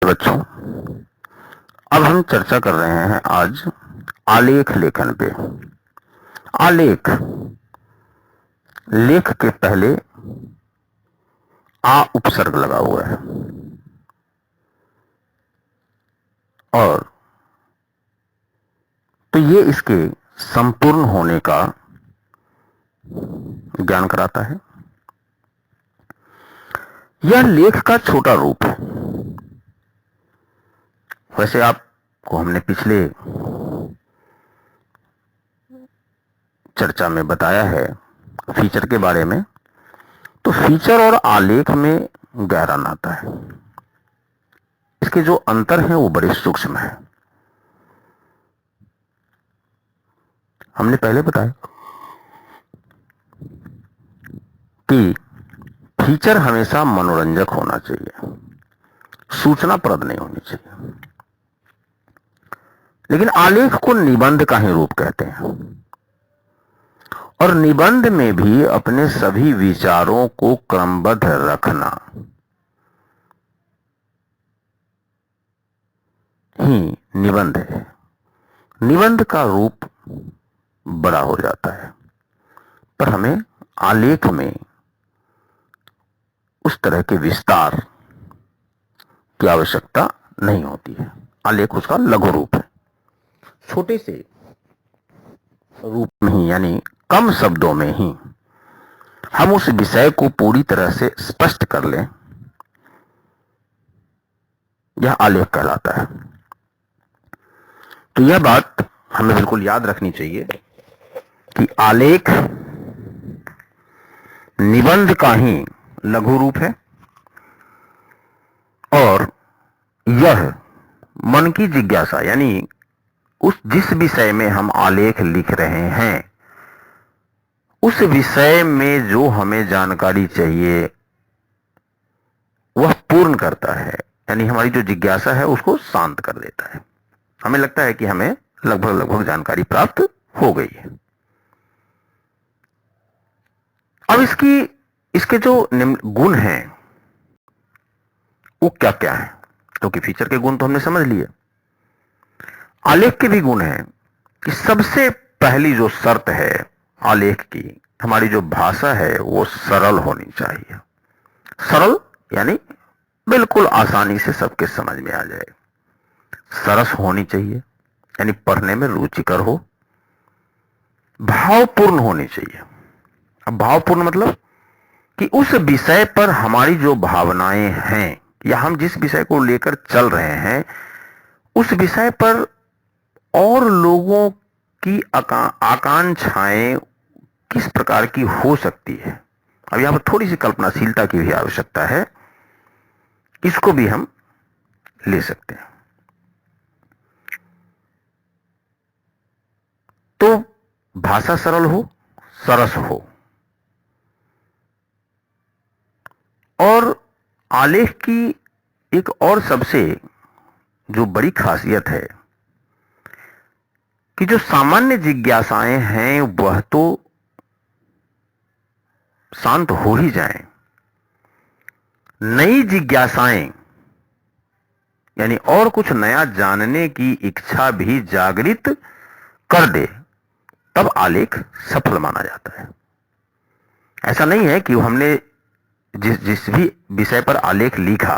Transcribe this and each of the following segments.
बच्चों, अब हम चर्चा कर रहे हैं आज आलेख लेखन पे। आलेख, लेख के पहले आ उपसर्ग लगा हुआ है और तो ये इसके संपूर्ण होने का ज्ञान कराता है। यह लेख का छोटा रूप है। वैसे आपको हमने पिछले चर्चा में बताया है फीचर के बारे में, तो फीचर और आलेख में गहरा नाता है। इसके जो अंतर हैं वो बड़े सूक्ष्म हैं। हमने पहले बताया कि फीचर हमेशा मनोरंजक होना चाहिए, सूचनाप्रद नहीं होनी चाहिए। लेकिन आलेख को निबंध का ही रूप कहते हैं और निबंध में भी अपने सभी विचारों को क्रमबद्ध रखना ही निबंध है। निबंध का रूप बड़ा हो जाता है, पर हमें आलेख में उस तरह के विस्तार की आवश्यकता नहीं होती है। आलेख उसका लघु रूप है। छोटे से रूप में ही, यानी कम शब्दों में ही हम उस विषय को पूरी तरह से स्पष्ट कर लें, यह आलेख कहलाता है। तो यह बात हमें बिल्कुल याद रखनी चाहिए कि आलेख निबंध का ही लघु रूप है और यह मन की जिज्ञासा, यानी उस जिस विषय में हम आलेख लिख रहे हैं उस विषय में जो हमें जानकारी चाहिए वह पूर्ण करता है। यानी हमारी जो जिज्ञासा है उसको शांत कर देता है। हमें लगता है कि हमें लगभग जानकारी प्राप्त हो गई है। अब इसके जो गुण हैं वो क्या क्या है, क्योंकि फीचर के गुण तो हमने समझ लिए, आलेख के भी गुण हैं कि सबसे पहली जो शर्त है आलेख की, हमारी जो भाषा है वो सरल होनी चाहिए। सरल यानी बिल्कुल आसानी से सबके समझ में आ जाए। सरस होनी चाहिए, यानी पढ़ने में रुचिकर हो। भावपूर्ण होनी चाहिए। अब भावपूर्ण मतलब कि उस विषय पर हमारी जो भावनाएं हैं या हम जिस विषय को लेकर चल रहे हैं उस विषय पर और लोगों की आकांक्षाएं किस प्रकार की हो सकती है। अब यहां पर थोड़ी सी कल्पनाशीलता की भी आवश्यकता है, इसको भी हम ले सकते हैं। तो भाषा सरल हो, सरस हो, और आलेख की एक और सबसे जो बड़ी खासियत है कि जो सामान्य जिज्ञासाएं हैं वह तो शांत हो ही जाएं, नई जिज्ञासाएं यानी और कुछ नया जानने की इच्छा भी जागृत कर दे, तब आलेख सफल माना जाता है। ऐसा नहीं है कि हमने जिस भी विषय पर आलेख लिखा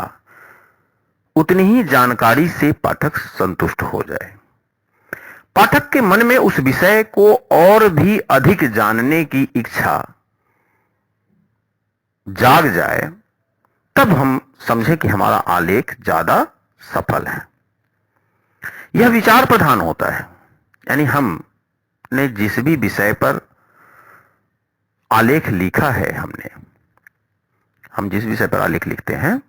उतनी ही जानकारी से पाठक संतुष्ट हो जाए। पाठक के मन में उस विषय को और भी अधिक जानने की इच्छा जाग जाए, तब हम समझें कि हमारा आलेख ज्यादा सफल है। यह विचार प्रधान होता है, यानी हमने जिस भी विषय पर आलेख लिखा है, हम जिस विषय पर आलेख लिखते हैं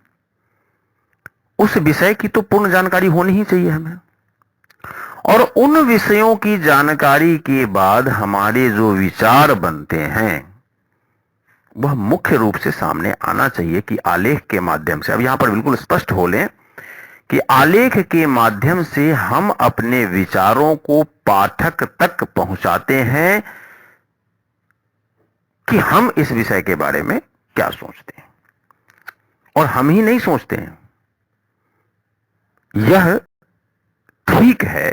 उस विषय की तो पूर्ण जानकारी होनी ही चाहिए हमें, और उन विषयों की जानकारी के बाद हमारे जो विचार बनते हैं वह मुख्य रूप से सामने आना चाहिए कि आलेख के माध्यम से। अब यहां पर बिल्कुल स्पष्ट हो लें कि आलेख के माध्यम से हम अपने विचारों को पाठक तक पहुंचाते हैं कि हम इस विषय के बारे में क्या सोचते हैं। और हम ही नहीं सोचते हैं, यह ठीक है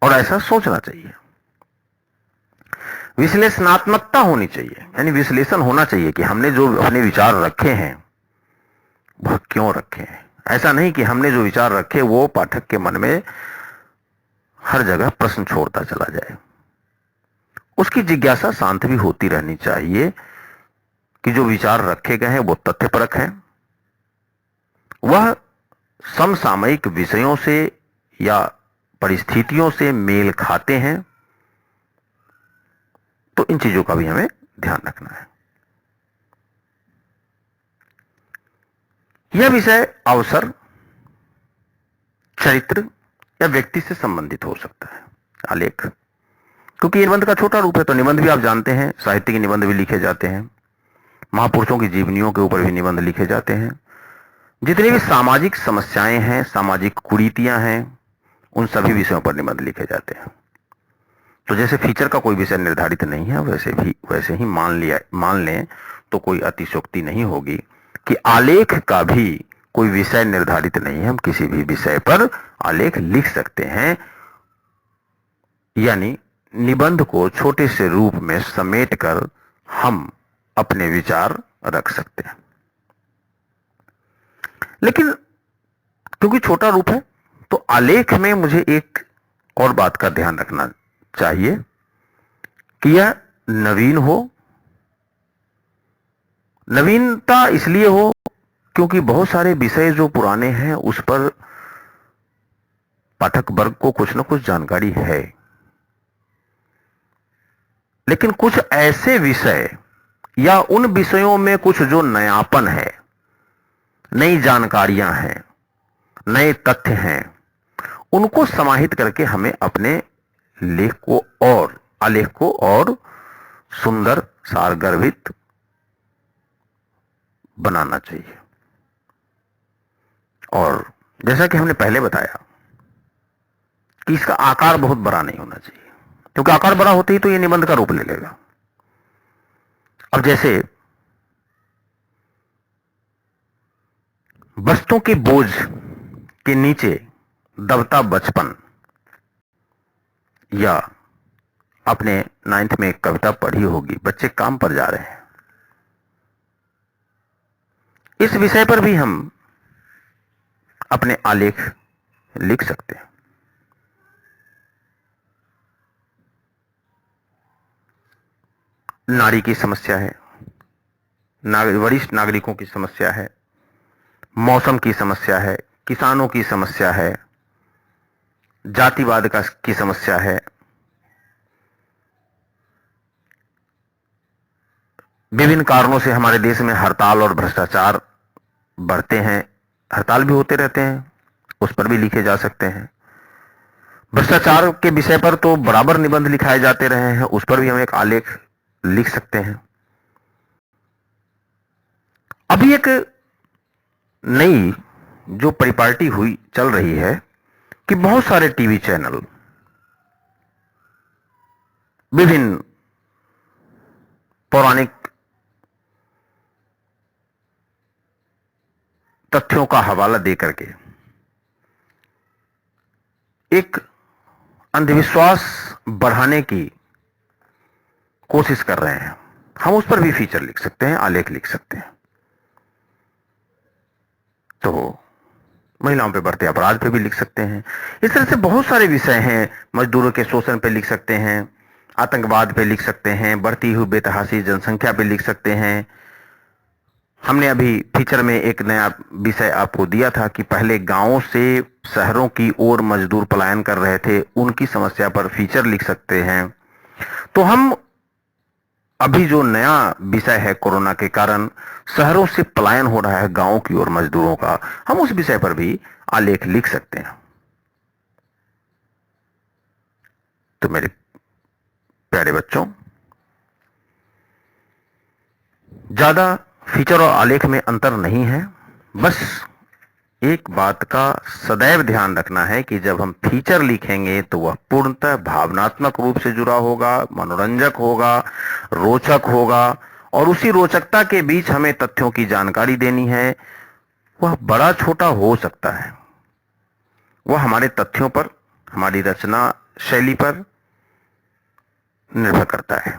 और ऐसा सोचना चाहिए। विश्लेषणात्मकता होनी चाहिए, यानी विश्लेषण होना चाहिए कि हमने जो अपने विचार रखे हैं वह क्यों रखे हैं। ऐसा नहीं कि हमने जो विचार रखे वो पाठक के मन में हर जगह प्रश्न छोड़ता चला जाए। उसकी जिज्ञासा शांत भी होती रहनी चाहिए कि जो विचार रखे गए हैं वो तथ्यपरक हैं, वह समसामयिक विषयों से या परिस्थितियों से मेल खाते हैं। तो इन चीजों का भी हमें ध्यान रखना है। यह विषय अवसर, चरित्र या व्यक्ति से संबंधित हो सकता है। आलेख, क्योंकि ये निबंध का छोटा रूप है, तो निबंध भी आप जानते हैं, साहित्य के निबंध भी लिखे जाते हैं, महापुरुषों की जीवनियों के ऊपर भी निबंध लिखे जाते हैं। जितनी भी सामाजिक समस्याएं हैं, सामाजिक कुरीतियां हैं, उन सभी विषयों पर निबंध लिखे जाते हैं। तो जैसे फीचर का कोई विषय निर्धारित नहीं है, वैसे ही मान लें तो कोई अतिशयोक्ति नहीं होगी कि आलेख का भी कोई विषय निर्धारित नहीं है। हम किसी भी विषय पर आलेख लिख सकते हैं, यानी निबंध को छोटे से रूप में समेटकर हम अपने विचार रख सकते हैं। लेकिन क्योंकि छोटा रूप है, तो आलेख में मुझे एक और बात का ध्यान रखना चाहिए कि यह नवीन हो। नवीनता इसलिए हो क्योंकि बहुत सारे विषय जो पुराने हैं उस पर पाठक वर्ग को कुछ न कुछ जानकारी है, लेकिन कुछ ऐसे विषय या उन विषयों में कुछ जो नयापन है, नई जानकारियां हैं, नए तथ्य हैं, उनको समाहित करके हमें अपने लेख को और आलेख को और सुंदर, सारगर्भित बनाना चाहिए। और जैसा कि हमने पहले बताया कि इसका आकार बहुत बड़ा नहीं होना चाहिए, क्योंकि आकार बड़ा होते ही तो ये निबंध का रूप ले लेगा। अब जैसे बस्तों के बोझ के नीचे दबता बचपन, या आपने 9th में एक कविता पढ़ी होगी, बच्चे काम पर जा रहे हैं। इस विषय पर भी हम अपने आलेख लिख सकते हैं। नारी की समस्या है, वरिष्ठ नागरिकों की समस्या है, मौसम की समस्या है, किसानों की समस्या है, जातिवाद की समस्या है, विभिन्न कारणों से हमारे देश में हड़ताल और भ्रष्टाचार बढ़ते हैं, हड़ताल भी होते रहते हैं, उस पर भी लिखे जा सकते हैं। भ्रष्टाचार के विषय पर तो बराबर निबंध लिखाए जाते रहे हैं, उस पर भी हम एक आलेख लिख सकते हैं। अभी एक नई जो परिपाटी हुई चल रही है कि बहुत सारे टीवी चैनल विभिन्न पौराणिक तथ्यों का हवाला देकर के एक अंधविश्वास बढ़ाने की कोशिश कर रहे हैं। हम उस पर भी फीचर लिख सकते हैं, आलेख लिख सकते हैं। तो महिलाओं पे बढ़ते अपराध पे भी लिख सकते हैं। इस तरह से बहुत सारे विषय हैं। मजदूरों के शोषण पे लिख सकते हैं, आतंकवाद पे लिख सकते हैं, बढ़ती हुई बेतहाशी जनसंख्या पे लिख सकते हैं। हमने अभी फीचर में एक नया विषय आपको दिया था कि पहले गांवों से शहरों की ओर मजदूर पलायन कर रहे थे, उनकी समस्या पर फीचर लिख सकते हैं। तो हम अभी जो नया विषय है, कोरोना के कारण शहरों से पलायन हो रहा है गांवों की ओर मजदूरों का, हम उस विषय पर भी आलेख लिख सकते हैं। तो मेरे प्यारे बच्चों, ज्यादा फीचर और आलेख में अंतर नहीं है। बस एक बात का सदैव ध्यान रखना है कि जब हम फीचर लिखेंगे तो वह पूर्णतः भावनात्मक रूप से जुड़ा होगा, मनोरंजक होगा, रोचक होगा, और उसी रोचकता के बीच हमें तथ्यों की जानकारी देनी है। वह बड़ा छोटा हो सकता है। वह हमारे तथ्यों पर, हमारी रचना शैली पर निर्भर करता है।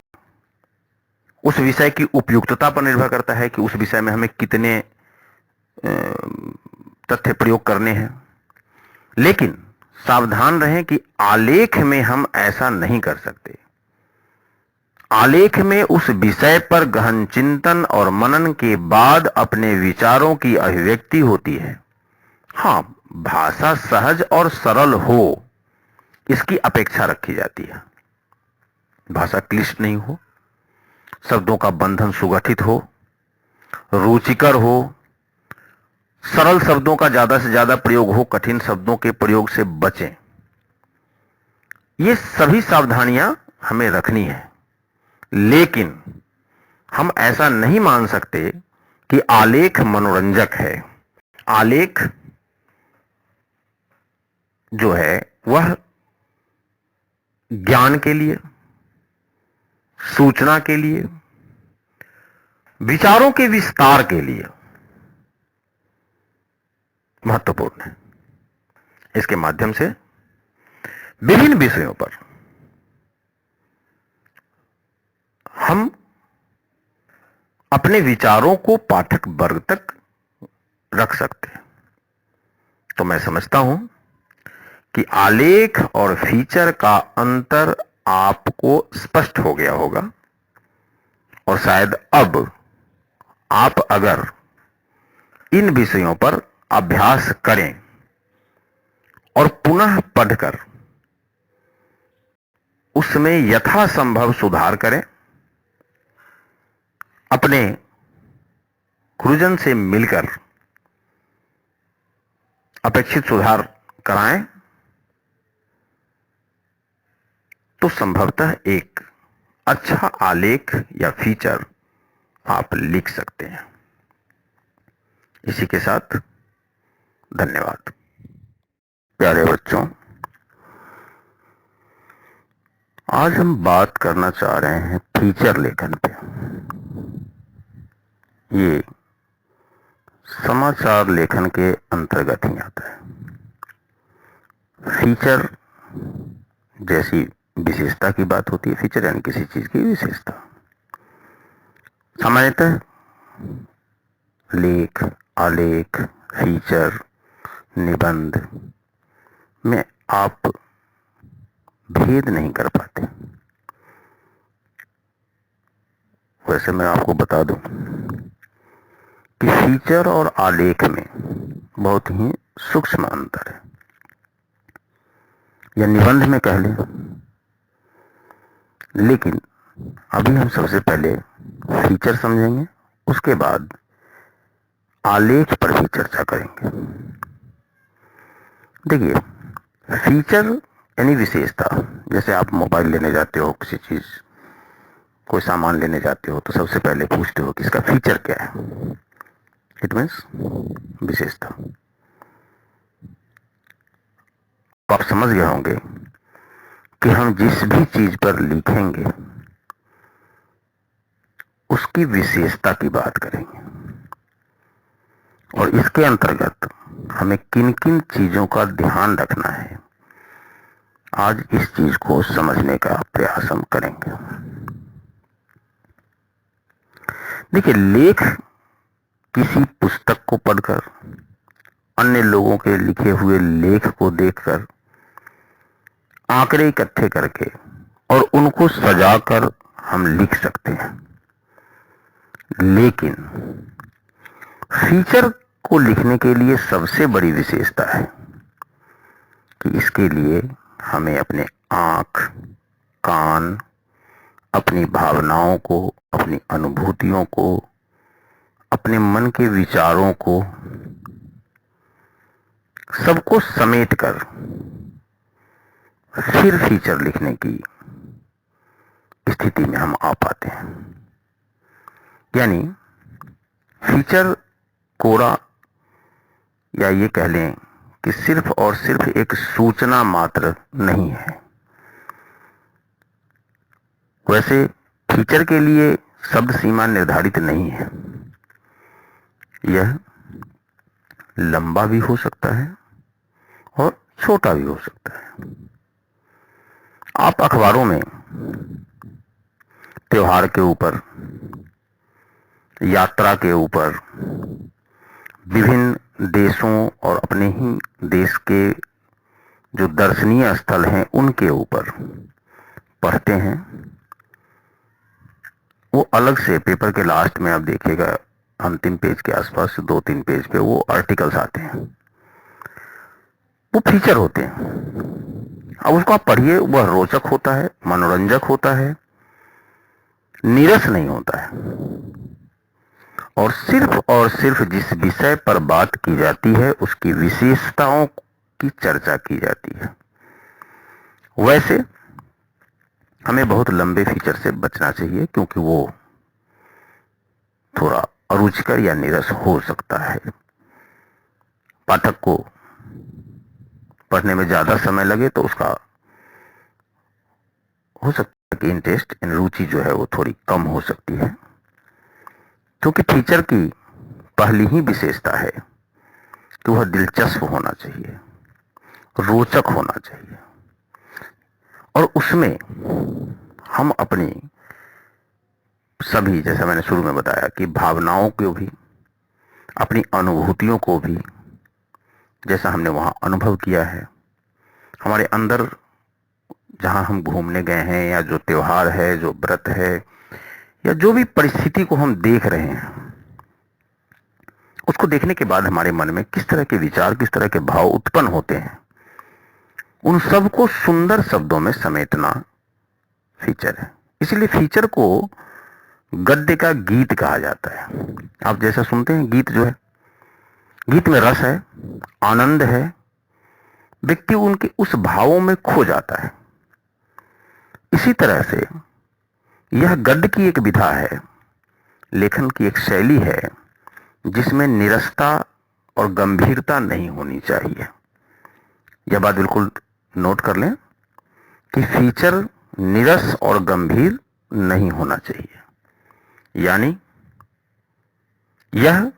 उस विषय की उपयुक्तता पर निर्भर करता है कि उस विषय में हमें कितने तथ्य प्रयोग करने हैं। लेकिन सावधान रहें कि आलेख में हम ऐसा नहीं कर सकते। आलेख में उस विषय पर गहन चिंतन और मनन के बाद अपने विचारों की अभिव्यक्ति होती है। हां, भाषा सहज और सरल हो, इसकी अपेक्षा रखी जाती है। भाषा क्लिष्ट नहीं हो, शब्दों का बंधन सुगठित हो, रुचिकर हो, सरल शब्दों का ज्यादा से ज्यादा प्रयोग हो, कठिन शब्दों के प्रयोग से बचें। ये सभी सावधानियां हमें रखनी है। लेकिन हम ऐसा नहीं मान सकते कि आलेख मनोरंजक है। आलेख जो है वह ज्ञान के लिए, सूचना के लिए, विचारों के विस्तार के लिए महत्वपूर्ण है। इसके माध्यम से विभिन्न विषयों पर हम अपने विचारों को पाठक वर्ग तक रख सकते हैं। तो मैं समझता हूं कि आलेख और फीचर का अंतर आपको स्पष्ट हो गया होगा, और शायद अब आप अगर इन विषयों पर अभ्यास करें और पुनः पढ़कर उसमें यथासंभव सुधार करें, अपने गुरुजन से मिलकर अपेक्षित सुधार कराएं, तो संभवतः एक अच्छा आलेख या फीचर आप लिख सकते हैं। इसी के साथ धन्यवाद। प्यारे बच्चों, आज हम बात करना चाह रहे हैं फीचर लेखन पे। ये समाचार लेखन के अंतर्गत ही आता है। फीचर जैसी विशेषता की बात होती है। फीचर यानी किसी चीज की विशेषता। सामान्यतः लेख, आलेख, फीचर, निबंध में आप भेद नहीं कर पाते। वैसे मैं आपको बता दूं कि फीचर और आलेख में बहुत ही सूक्ष्म अंतर है, या निबंध में कह लें। लेकिन अभी हम सबसे पहले फीचर समझेंगे, उसके बाद आलेख पर भी चर्चा करेंगे। देखिए, फीचर यानी विशेषता। जैसे आप मोबाइल लेने जाते हो, किसी चीज, कोई सामान लेने जाते हो, तो सबसे पहले पूछते हो कि इसका फीचर क्या है। इट मीन्स विशेषता। तो आप समझ गए होंगे कि हम जिस भी चीज पर लिखेंगे उसकी विशेषता की बात करेंगे, और इसके अंतर्गत हमें किन किन चीजों का ध्यान रखना है, आज इस चीज को समझने का प्रयास हम करेंगे। देखिए, लेख किसी पुस्तक को पढ़कर, अन्य लोगों के लिखे हुए लेख को देखकर, आंकड़े इकट्ठे करके और उनको सजाकर हम लिख सकते हैं। लेकिन फीचर को लिखने के लिए सबसे बड़ी विशेषता है कि इसके लिए हमें अपने आंख, कान, अपनी भावनाओं को, अपनी अनुभूतियों को, अपने मन के विचारों को, सबको समेटकर फिर फीचर लिखने की स्थिति में हम आ पाते हैं। यानी फीचर कोरा, या ये कह लें कि सिर्फ और सिर्फ एक सूचना मात्र नहीं है। वैसे फीचर के लिए शब्द सीमा निर्धारित नहीं है। यह लंबा भी हो सकता है और छोटा भी हो सकता है। आप अखबारों में त्योहार के ऊपर, यात्रा के ऊपर, विभिन्न देशों और अपने ही देश के जो दर्शनीय स्थल हैं उनके ऊपर पढ़ते हैं। वो अलग से पेपर के लास्ट में आप देखिएगा, अंतिम पेज के आसपास 2-3 पेज पे वो आर्टिकल्स आते हैं, वो फीचर होते हैं। अब उसको आप पढ़िए, वह रोचक होता है, मनोरंजक होता है, नीरस नहीं होता है, और सिर्फ जिस विषय पर बात की जाती है उसकी विशेषताओं की चर्चा की जाती है। वैसे हमें बहुत लंबे फीचर से बचना चाहिए, क्योंकि वो थोड़ा अरुचिकर या नीरस हो सकता है। पाठक को पढ़ने में ज्यादा समय लगे तो उसका हो सकता है कि इंटरेस्ट, इन रुचि जो है वो थोड़ी कम हो सकती है, क्योंकि फीचर की पहली ही विशेषता है कि वह दिलचस्प होना चाहिए, रोचक होना चाहिए, और उसमें हम अपनी सभी, जैसा मैंने शुरू में बताया कि भावनाओं को भी, अपनी अनुभूतियों को भी, जैसा हमने वहां अनुभव किया है, हमारे अंदर जहां हम घूमने गए हैं, या जो त्योहार है, जो व्रत है, या जो भी परिस्थिति को हम देख रहे हैं, उसको देखने के बाद हमारे मन में किस तरह के विचार, किस तरह के भाव उत्पन्न होते हैं, उन सबको सुंदर शब्दों में समेटना फीचर है। इसलिए फीचर को गद्य का गीत कहा जाता है। आप जैसा सुनते हैं, गीत जो है, गीत में रस है, आनंद है, व्यक्ति उनके उस भावों में खो जाता है। इसी तरह से यह गद्य की एक विधा है, लेखन की एक शैली है, जिसमें निरसता और गंभीरता नहीं होनी चाहिए। यह बात बिल्कुल नोट कर लें कि फीचर निरस और गंभीर नहीं होना चाहिए, यानी यह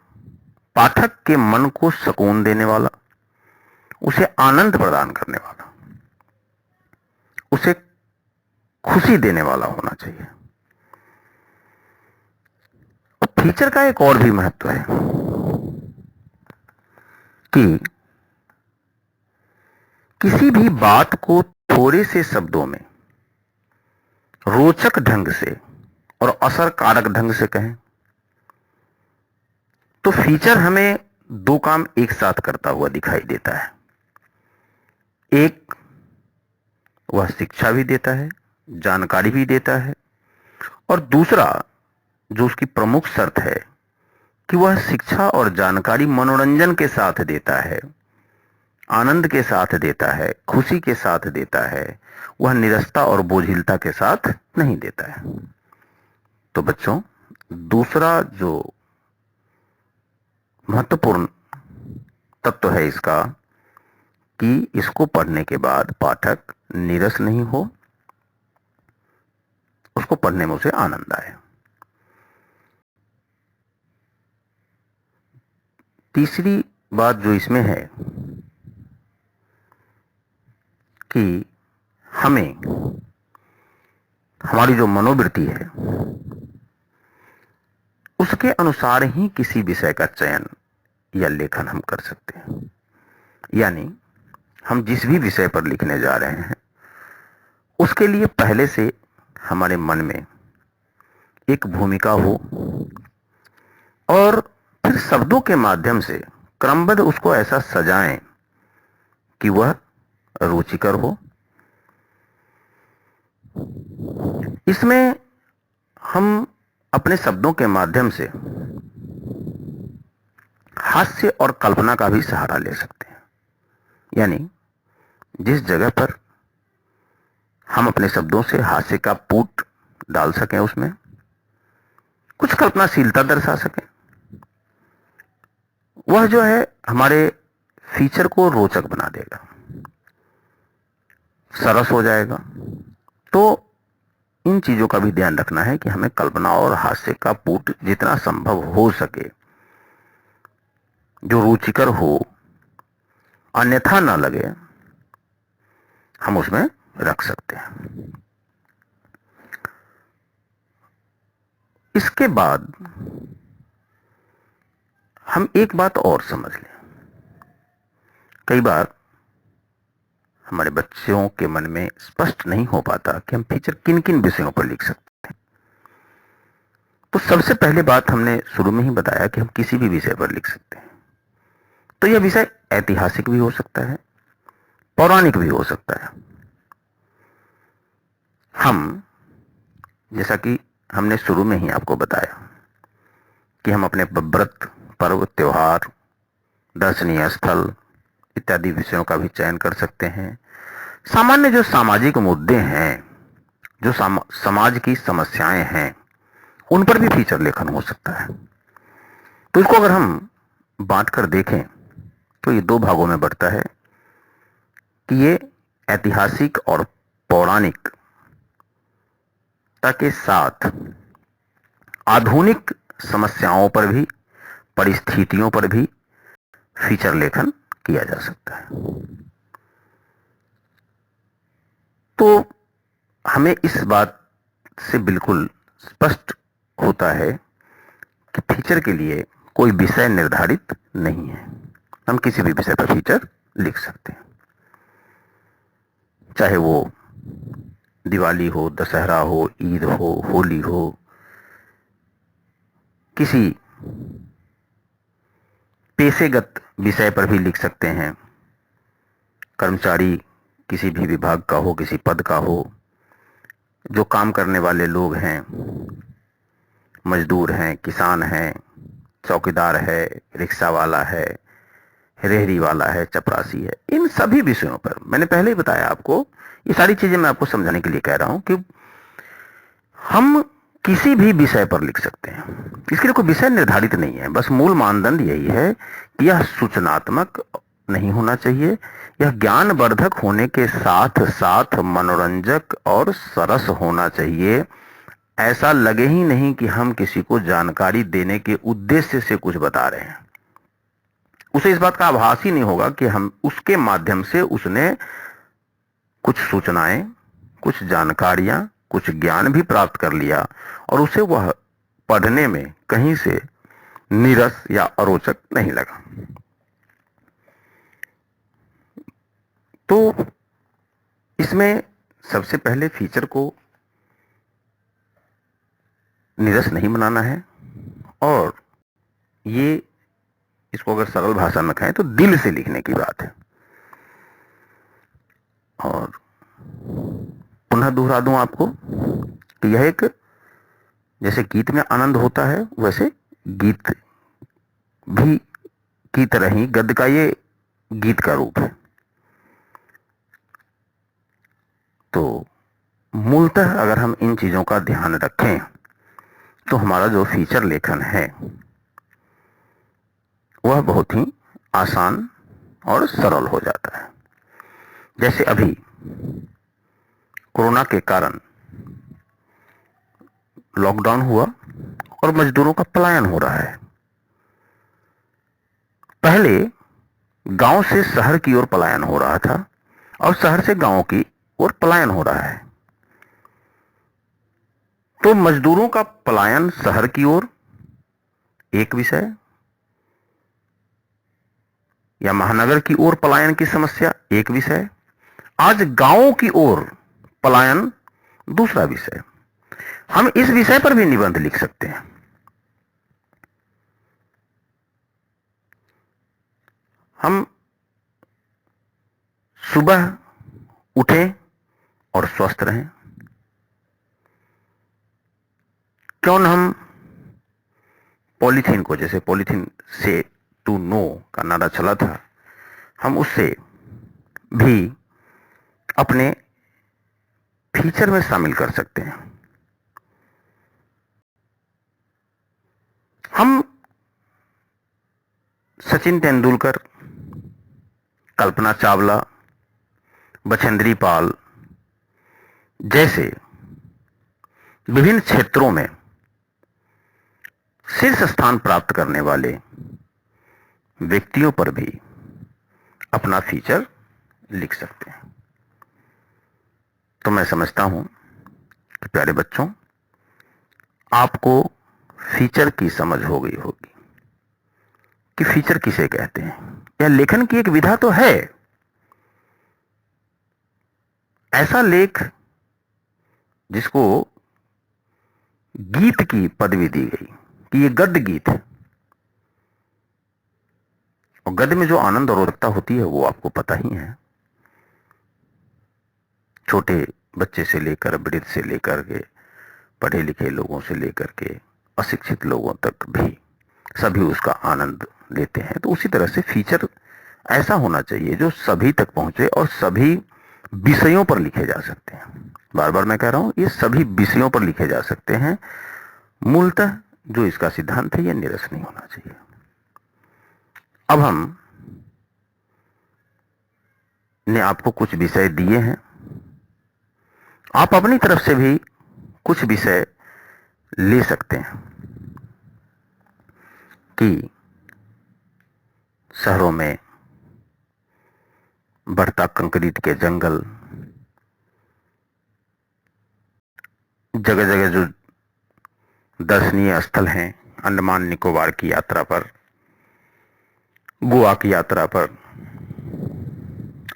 पाठक के मन को सुकून देने वाला, उसे आनंद प्रदान करने वाला, उसे खुशी देने वाला होना चाहिए। और फीचर का एक और भी महत्व है कि किसी भी बात को थोड़े से शब्दों में रोचक ढंग से और असरकारक ढंग से कहें तो फीचर हमें दो काम एक साथ करता हुआ दिखाई देता है। एक, वह शिक्षा भी देता है, जानकारी भी देता है, और दूसरा जो उसकी प्रमुख शर्त है कि वह शिक्षा और जानकारी मनोरंजन के साथ देता है, आनंद के साथ देता है, खुशी के साथ देता है, वह निरसता और बोझिलता के साथ नहीं देता है। तो बच्चों, दूसरा जो महत्वपूर्ण तत्व है इसका, कि इसको पढ़ने के बाद पाठक नीरस नहीं हो, उसको पढ़ने में उसे आनंद आए। तीसरी बात जो इसमें है कि हमें, हमारी जो मनोवृत्ति है उसके अनुसार ही किसी विषय का चयन या लेखन हम कर सकते हैं। यानी हम जिस भी विषय पर लिखने जा रहे हैं उसके लिए पहले से हमारे मन में एक भूमिका हो, और फिर शब्दों के माध्यम से क्रमबद्ध उसको ऐसा सजाएं कि वह रुचिकर हो। इसमें हम अपने शब्दों के माध्यम से हास्य और कल्पना का भी सहारा ले सकते हैं। यानी जिस जगह पर हम अपने शब्दों से हास्य का पूट डाल सकें, उसमें कुछ कल्पनाशीलता दर्शा सकें, वह जो है हमारे फीचर को रोचक बना देगा, सरस हो जाएगा। तो इन चीजों का भी ध्यान रखना है कि हमें कल्पना और हास्य का पूट जितना संभव हो सके जो रुचिकर हो, अन्यथा ना लगे, हम उसमें रख सकते हैं। इसके बाद हम एक बात और समझ लें। कई बार हमारे बच्चों के मन में स्पष्ट नहीं हो पाता कि हम फीचर किन किन विषयों पर लिख सकते हैं। तो सबसे पहले बात हमने शुरू में ही बताया कि हम किसी भी विषय पर लिख सकते हैं। तो यह विषय ऐतिहासिक भी हो सकता है, पौराणिक भी हो सकता है। हम, जैसा कि हमने शुरू में ही आपको बताया कि हम अपने व्रत, पर्व, त्योहार, दर्शनीय स्थल इत्यादि विषयों का भी चयन कर सकते हैं। सामान्य जो सामाजिक मुद्दे हैं, जो समाज की समस्याएं हैं, उन पर भी फीचर लेखन हो सकता है। तो इसको अगर हम बांट कर देखें तो ये दो भागों में बढ़ता है कि ये ऐतिहासिक और पौराणिक के साथ आधुनिक समस्याओं पर भी, परिस्थितियों पर भी फीचर लेखन किया जा सकता है। तो हमें इस बात से बिल्कुल स्पष्ट होता है कि फीचर के लिए कोई विषय निर्धारित नहीं है। हम किसी भी विषय पर फीचर लिख सकते हैं, चाहे वो दिवाली हो, दशहरा हो, ईद हो, होली हो, किसी पेशेगत विषय पर भी लिख सकते हैं। कर्मचारी किसी भी विभाग का हो, किसी पद का हो, जो काम करने वाले लोग हैं, मजदूर हैं, किसान हैं, चौकीदार है, रिक्शा वाला है, रेहड़ी वाला है, चपरासी है, इन सभी विषयों पर मैंने पहले ही बताया आपको। ये सारी चीजें मैं आपको समझाने के लिए कह रहा हूं कि हम किसी भी विषय पर लिख सकते हैं। इसके लिए कोई विषय निर्धारित नहीं है। बस मूल मानदंड यही है कि यह सूचनात्मक नहीं होना चाहिए, यह ज्ञानवर्धक होने के साथ साथ मनोरंजक और सरस होना चाहिए। ऐसा लगे ही नहीं कि हम किसी को जानकारी देने के उद्देश्य से कुछ बता रहे हैं। उसे इस बात का आभास ही नहीं होगा कि हम उसके माध्यम से उसने कुछ सूचनाएं, कुछ जानकारियां, कुछ ज्ञान भी प्राप्त कर लिया और उसे वह पढ़ने में कहीं से नीरस या अरोचक नहीं लगा। तो इसमें सबसे पहले फीचर को नीरस नहीं बनाना है, और ये, इसको अगर सरल भाषा में कहें तो दिल से लिखने की बात है। और पुनः दोहरा दूं आपको कि यह एक, जैसे गीत में आनंद होता है, वैसे गीत भी की तरह ही गद्य का ये गीत का रूप है। तो मूलतः अगर हम इन चीजों का ध्यान रखें तो हमारा जो फीचर लेखन है वह बहुत ही आसान और सरल हो जाता है। जैसे अभी कोरोना के कारण लॉकडाउन हुआ और मजदूरों का पलायन हो रहा है। पहले गांव से शहर की ओर पलायन हो रहा था और शहर से गांव की ओर पलायन हो रहा है। तो मजदूरों का पलायन शहर की ओर एक विषय, या महानगर की ओर पलायन की समस्या एक विषय, आज गांवों की ओर पलायन दूसरा विषय। हम इस विषय पर भी निबंध लिख सकते हैं। हम सुबह उठें और स्वस्थ रहें। क्यों न हम पॉलीथीन को, जैसे पॉलीथीन से टू नो का नारा चला था, हम उससे भी अपने फीचर में शामिल कर सकते हैं। हम सचिन तेंदुलकर, कल्पना चावला, बछेंद्री पाल जैसे विभिन्न क्षेत्रों में शीर्ष स्थान प्राप्त करने वाले व्यक्तियों पर भी अपना फीचर लिख सकते हैं। तो मैं समझता हूं कि प्यारे बच्चों, आपको फीचर की समझ हो गई होगी कि फीचर किसे कहते हैं। यह लेखन की एक विधा तो है, ऐसा लेख जिसको गीत की पदवी दी गई कि यह गद्य गीत है, और गद्य में जो आनंद और रोचकता होती है वो आपको पता ही है। छोटे बच्चे से लेकर वृद्ध से लेकर के पढ़े लिखे लोगों से लेकर के अशिक्षित लोगों तक भी सभी उसका आनंद लेते हैं। तो उसी तरह से फीचर ऐसा होना चाहिए जो सभी तक पहुंचे और सभी विषयों पर लिखे जा सकते हैं। बार बार मैं कह रहा हूं, ये सभी विषयों पर लिखे जा सकते हैं। मूलतः जो इसका सिद्धांत है, यह निरस नहीं होना चाहिए। अब हम ने आपको कुछ विषय दिए हैं, आप अपनी तरफ से भी कुछ विषय ले सकते हैं कि शहरों में बढ़ता कंक्रीट के जंगल, जगह जगह जो दर्शनीय स्थल हैं, अंडमान निकोबार की यात्रा पर, गोवा की यात्रा पर,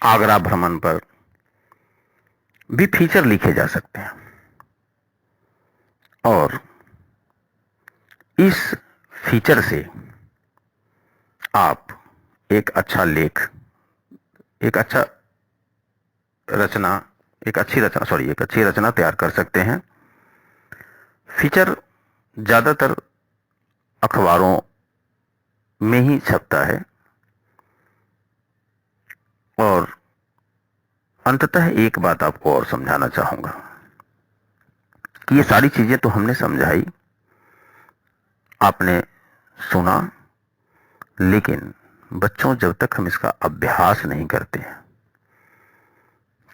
आगरा भ्रमण पर भी फीचर लिखे जा सकते हैं। और इस फीचर से आप एक अच्छा लेख, एक अच्छी रचना तैयार कर सकते हैं। फीचर ज्यादातर अखबारों में ही छपता है, और अंततः एक बात आपको और समझाना चाहूंगा कि ये सारी चीजें तो हमने समझाई, आपने सुना, लेकिन बच्चों जब तक हम इसका अभ्यास नहीं करते हैं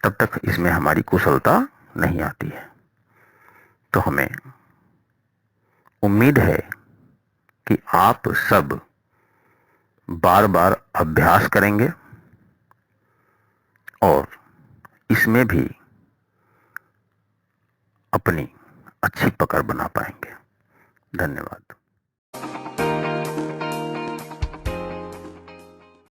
तब तक इसमें हमारी कुशलता नहीं आती है। तो हमें उम्मीद है कि आप सब बार बार अभ्यास करेंगे और इसमें भी अपनी अच्छी पकड़ बना पाएंगे। धन्यवाद।